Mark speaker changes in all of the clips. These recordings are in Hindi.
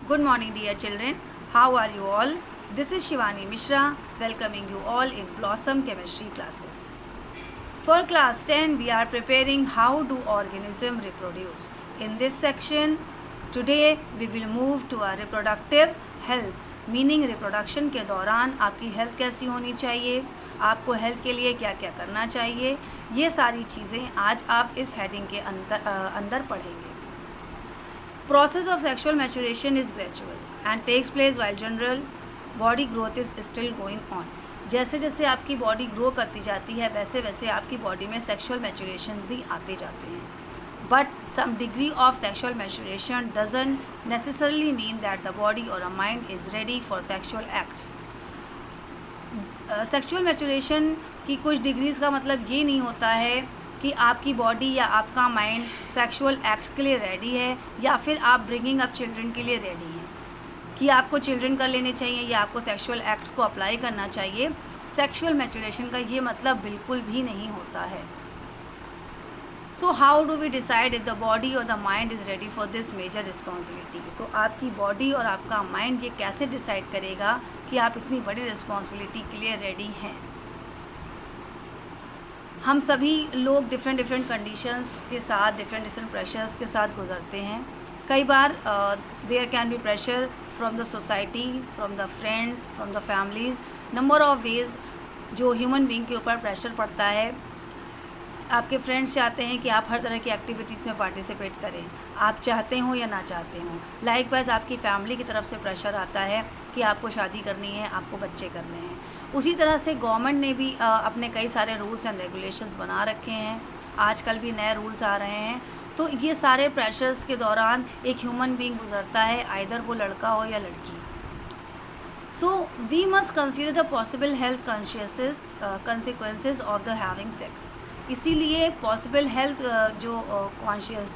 Speaker 1: Good morning, dear children. How are you all? This is Shivani Mishra welcoming you all in Blossom Chemistry classes. For class 10, we are preparing how do organisms reproduce. In this section, today we will move to our reproductive health. Meaning reproduction के दौरान आपकी हेल्थ कैसी होनी चाहिए, आपको हेल्थ के लिए क्या क्या करना चाहिए, ये सारी चीज़ें आज आप इस हेडिंग के अंदर पढ़ेंगे. Process of sexual maturation is gradual and takes place while general body growth is still going on. जैसे जैसे आपकी बॉडी ग्रो करती जाती है वैसे वैसे आपकी बॉडी में सेक्सुअल मैचुरेशंस भी आते जाते हैं. But some degree of sexual maturation doesn't necessarily mean that the body और a mind is ready for sexual acts. Sexual maturation की कुछ डिग्रीज़ का मतलब ये नहीं होता है कि आपकी बॉडी या आपका माइंड सेक्सुअल एक्ट के लिए रेडी है या फिर आप ब्रिंगिंग अप चिल्ड्रन के लिए रेडी हैं कि आपको चिल्ड्रन कर लेने चाहिए या आपको सेक्सुअल एक्ट्स को अप्लाई करना चाहिए. सेक्सुअल मैचुरेशन का ये मतलब बिल्कुल भी नहीं होता है. So how do we decide if the body और the mind is ready for this major responsibility. तो आपकी बॉडी और आपका माइंड ये कैसे डिसाइड करेगा कि आप इतनी बड़ी रिस्पॉन्सिबिलिटी के लिए रेडी हैं. हम सभी लोग डिफरेंट कंडीशंस के साथ डिफरेंट प्रेशर्स के साथ गुजरते हैं. कई बार there can be pressure from the society, from the friends, from the families. Number of ways जो ह्यूमन बीइंग के ऊपर प्रेशर पड़ता है. आपके फ्रेंड्स चाहते हैं कि आप हर तरह की एक्टिविटीज़ में पार्टिसिपेट करें, आप चाहते हो या ना चाहते हो. लाइकवाइज आपकी फैमिली की तरफ से प्रेशर आता है कि आपको शादी करनी है, आपको बच्चे करने हैं. उसी तरह से गवर्नमेंट ने भी अपने कई सारे रूल्स एंड रेगुलेशंस बना रखे हैं. आजकल भी नए रूल्स आ रहे हैं. तो ये सारे प्रेशर्स के दौरान एक ह्यूमन बीइंग गुजरता है, आइदर वो लड़का हो या लड़की. So we must consider the possible health consequences of the having sex. इसीलिए पॉसिबल हेल्थ जो कॉन्शियस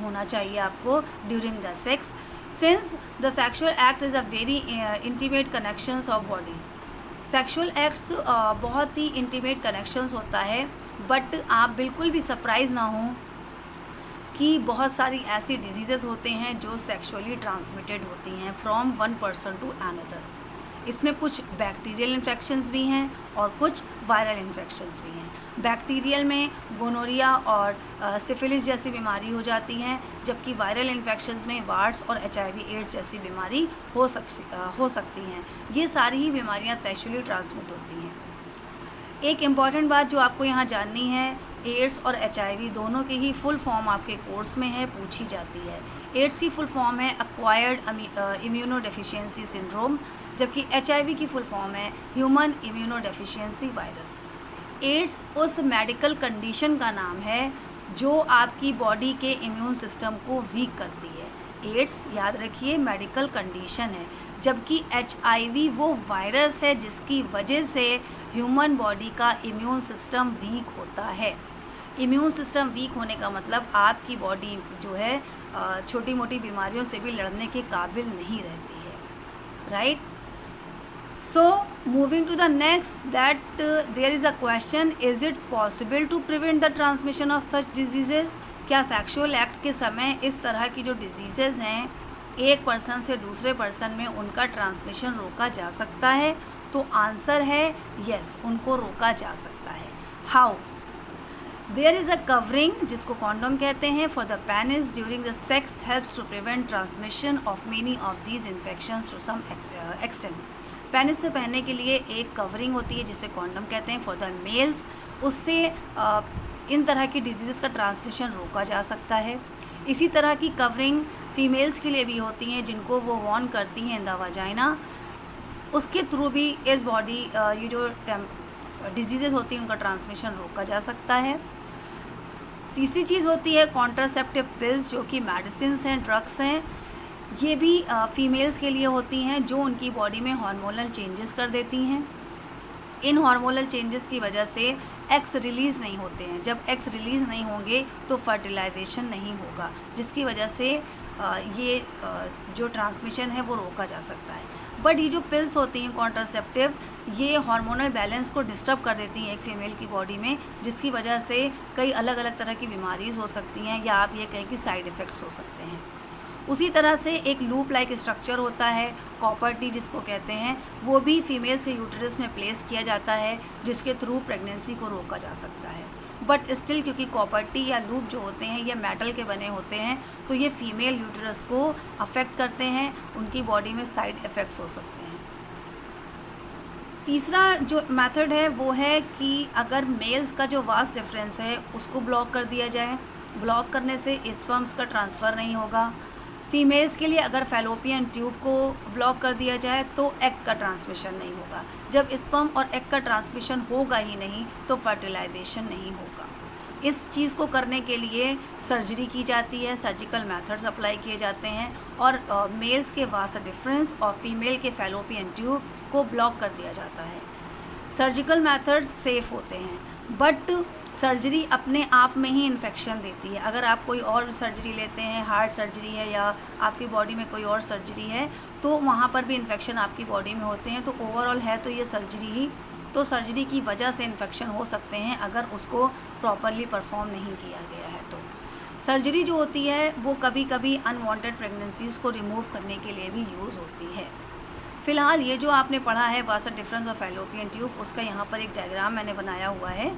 Speaker 1: होना चाहिए आपको during the sex, since the sexual act is a very intimate connections of bodies. Sexual acts बहुत ही इंटीमेट कनेक्शंस होता है. बट आप बिल्कुल भी सरप्राइज़ ना हो कि बहुत सारी ऐसी डिजीज़ेज़ होते हैं जो सेक्सुअली ट्रांसमिटेड होती हैं from one person to another. इसमें कुछ बैक्टीरियल इन्फेक्शंस भी हैं और कुछ वायरल इन्फेक्शंस भी हैं. बैक्टीरियल में गोनोरिया और सिफिलिस जैसी बीमारी हो जाती हैं, जबकि वायरल इन्फेक्शंस में वार्ड्स और HIV एड्स जैसी बीमारी हो सकती हैं. ये सारी ही बीमारियां सेक्सुअली ट्रांसमिट होती हैं. एक इम्पॉर्टेंट बात जो आपको यहाँ जाननी है, एड्स और HIV दोनों की ही फुल फॉर्म आपके कोर्स में है, पूछी जाती है. एड्स की फुल फॉर्म है एक्वायर्ड इम्यूनोडेफिशिएंसी सिंड्रोम, जबकि HIV की फुल फॉर्म है ह्यूमन इम्यूनोडेफिशिएंसी वायरस. एड्स उस मेडिकल कंडीशन का नाम है जो आपकी बॉडी के इम्यून सिस्टम को वीक करती है. एड्स याद रखिए मेडिकल कंडीशन है, जबकि HIV वो वायरस है जिसकी वजह से ह्यूमन बॉडी का इम्यून सिस्टम वीक होता है. इम्यून सिस्टम वीक होने का मतलब आपकी बॉडी जो है छोटी मोटी बीमारियों से भी लड़ने के काबिल नहीं रहती है. Right. So moving to the next, that there is a question, is it possible to prevent the transmission of such diseases. क्या सेक्सुअल एक्ट के समय इस तरह की जो डिजीज़ेज़ हैं एक पर्सन से दूसरे पर्सन में उनका ट्रांसमिशन रोका जा सकता है. तो आंसर है यस, उनको रोका जा सकता है. How. There is a covering जिसको कॉन्डोम कहते हैं for the penis during the sex helps to prevent transmission of many of these infections to some extent. Penis से पहनने के लिए एक कवरिंग होती है जिसे कॉन्डम कहते हैं फॉर द मेल्स. उससे इन तरह की डिजीज़ का ट्रांसमिशन रोका जा सकता है. इसी तरह की कवरिंग फीमेल्स के लिए भी होती हैं जिनको वो वॉर्न करती हैं इन द वाजाइना. उसके थ्रू भी इस बॉडी ये जो डिजीज़ेज़ होती हैं उनका ट्रांसमिशन रोका जा सकता है. तीसरी चीज़ होती है कॉन्ट्रासेप्टिव पिल्स, जो कि मेडिसिन्स हैं, ड्रग्स हैं. ये भी फीमेल्स के लिए होती हैं जो उनकी बॉडी में हार्मोनल चेंजेस कर देती हैं. इन हार्मोनल चेंजेस की वजह से एग्स रिलीज़ नहीं होते हैं. जब एग्स रिलीज़ नहीं होंगे तो फर्टिलाइजेशन नहीं होगा, जिसकी वजह से ये जो ट्रांसमिशन है वो रोका जा सकता है. बट ये जो पिल्स होती हैं कॉन्ट्रासेप्टिव, ये हार्मोनल बैलेंस को डिस्टर्ब कर देती हैं एक फ़ीमेल की बॉडी में, जिसकी वजह से कई अलग अलग तरह की बीमारीज़ हो सकती हैं या आप ये कहें कि साइड इफ़ेक्ट्स हो सकते हैं. उसी तरह से एक लूप लाइक स्ट्रक्चर होता है, कॉपर टी जिसको कहते हैं, वो भी फीमेल्स के यूट्रस में प्लेस किया जाता है, जिसके थ्रू प्रेगनेंसी को रोका जा सकता है। बट स्टिल क्योंकि कॉपर टी या लूप जो होते हैं ये मेटल के बने होते हैं, तो ये फीमेल यूट्रस को अफेक्ट करते हैं, उनकी बॉडी में साइड इफ़ेक्ट्स हो सकते हैं। तीसरा जो मेथड है वो है कि अगर मेल्स का जो वास्ट डिफरेंस है उसको ब्लॉक कर दिया जाए। ब्लॉक करने से स्पर्म्स का ट्रांसफ़र नहीं होगा। फीमेल्स के लिए अगर फैलोपियन ट्यूब को ब्लॉक कर दिया जाए तो एग का ट्रांसमिशन नहीं होगा। जब स्पर्म और एग का ट्रांसमिशन होगा ही नहीं तो फर्टिलाइजेशन नहीं होगा। इस चीज़ को करने के लिए सर्जरी की जाती है, सर्जिकल मेथड्स अप्लाई किए जाते हैं और मेल्स के वास्ट डिफरेंस और फीमेल के फैलोपियन ट्यूब को ब्लॉक कर दिया जाता है। सर्जिकल मेथड्स सेफ़ होते हैं, बट सर्जरी अपने आप में ही इन्फेक्शन देती है। अगर आप कोई और सर्जरी लेते हैं, हार्ट सर्जरी है या आपकी बॉडी में कोई और सर्जरी है, तो वहाँ पर भी इन्फेक्शन आपकी बॉडी में होते हैं। तो ओवरऑल है तो ये सर्जरी ही, तो सर्जरी की वजह से इन्फेक्शन हो सकते हैं अगर उसको प्रॉपरली परफॉर्म नहीं किया गया है। तो सर्जरी जो होती है वो कभी कभी अनवांटेड प्रेगनेंसीज़ को रिमूव करने के लिए भी यूज़ होती है। फ़िलहाल ये जो आपने पढ़ा है vast difference of fallopian tube, उसका यहाँ पर एक डायग्राम मैंने बनाया हुआ है।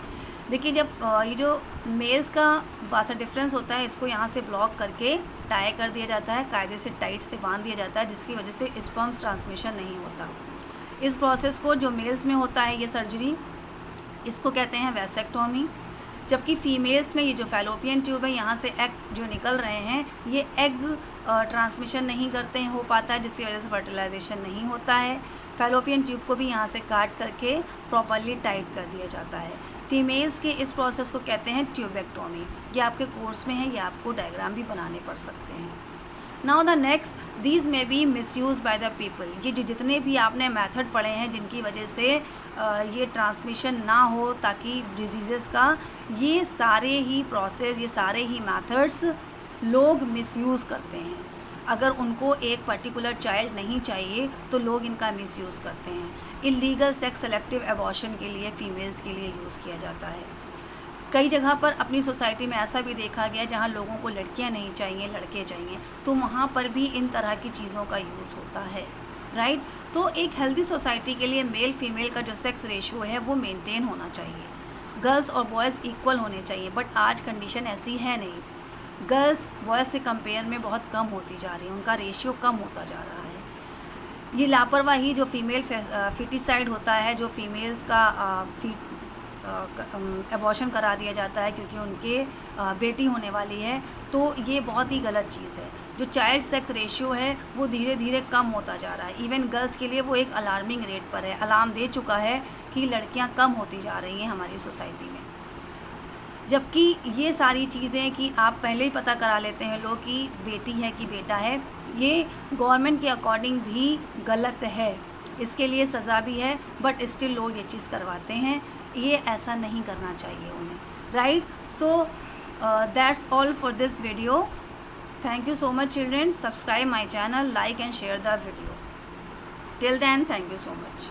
Speaker 1: देखिए, जब ये जो मेल्स का वास्ट डिफरेंस होता है इसको यहाँ से ब्लॉक करके टाई कर दिया जाता है, कायदे से टाइट से बांध दिया जाता है, जिसकी वजह से स्पर्म्स ट्रांसमिशन नहीं होता। इस प्रोसेस को जो मेल्स में होता है ये सर्जरी, इसको कहते हैं वैसेक्टोमी। जबकि फीमेल्स में ये जो फैलोपियन ट्यूब है यहाँ से एग जो निकल रहे हैं ये एग ट्रांसमिशन नहीं करते हैं, हो पाता है, जिसकी वजह से फर्टिलाइजेशन नहीं होता है। फैलोपियन ट्यूब को भी यहाँ से काट करके प्रॉपरली टाइट कर दिया जाता है। फीमेल्स के इस प्रोसेस को कहते हैं ट्यूबेक्टोमी। ये आपके कोर्स में है, ये आपको डायग्राम भी बनाने पड़ सकते हैं। Now the next, these may be misuse by the people. ये जो जितने भी आपने मेथड पढ़े हैं जिनकी वजह से ये ट्रांसमिशन ना हो ताकि डिजीज़ेस का, ये सारे ही प्रोसेस, ये सारे ही मेथड्स लोग मिसयूज़ करते हैं। अगर उनको एक पर्टिकुलर चाइल्ड नहीं चाहिए तो लोग इनका मिसयूज़ करते हैं। इलीगल सेक्स सेलेक्टिव एबॉर्शन के लिए फ़ीमेल्स के लिए यूज़ किया जाता है। कई जगह पर अपनी सोसाइटी में ऐसा भी देखा गया जहाँ लोगों को लड़कियाँ नहीं चाहिए, लड़के चाहिए, तो वहाँ पर भी इन तरह की चीज़ों का यूज़ होता है, राइट। तो एक हेल्दी सोसाइटी के लिए मेल फीमेल का जो सेक्स रेशियो है वो मेंटेन होना चाहिए। गर्ल्स और बॉयज़ इक्वल होने चाहिए, बट आज कंडीशन ऐसी है नहीं। गर्ल्स बॉयज़ के कंपेयर में बहुत कम होती जा रही है, उनका रेशियो कम होता जा रहा है। ये लापरवाही जो फीमेल फिटिसाइड होता है, जो फीमेल्स का एबॉर्शन करा दिया जाता है क्योंकि उनके बेटी होने वाली है, तो ये बहुत ही गलत चीज़ है। जो चाइल्ड सेक्स रेशियो है वो धीरे धीरे कम होता जा रहा है। इवन गर्ल्स के लिए वो एक अलार्मिंग रेट पर है, अलार्म दे चुका है कि लड़कियां कम होती जा रही हैं हमारी सोसाइटी में। जबकि ये सारी चीज़ें कि आप पहले ही पता करा लेते हैं लोग कि बेटी है कि बेटा है, ये गवर्नमेंट के अकॉर्डिंग भी गलत है, इसके लिए सज़ा भी है, बट स्टिल लोग ये चीज़ करवाते हैं। ये ऐसा नहीं करना चाहिए उन्हें, right. So that's all for this video. Thank you so much children. Subscribe my channel, like and share the video. Till then, thank you so much.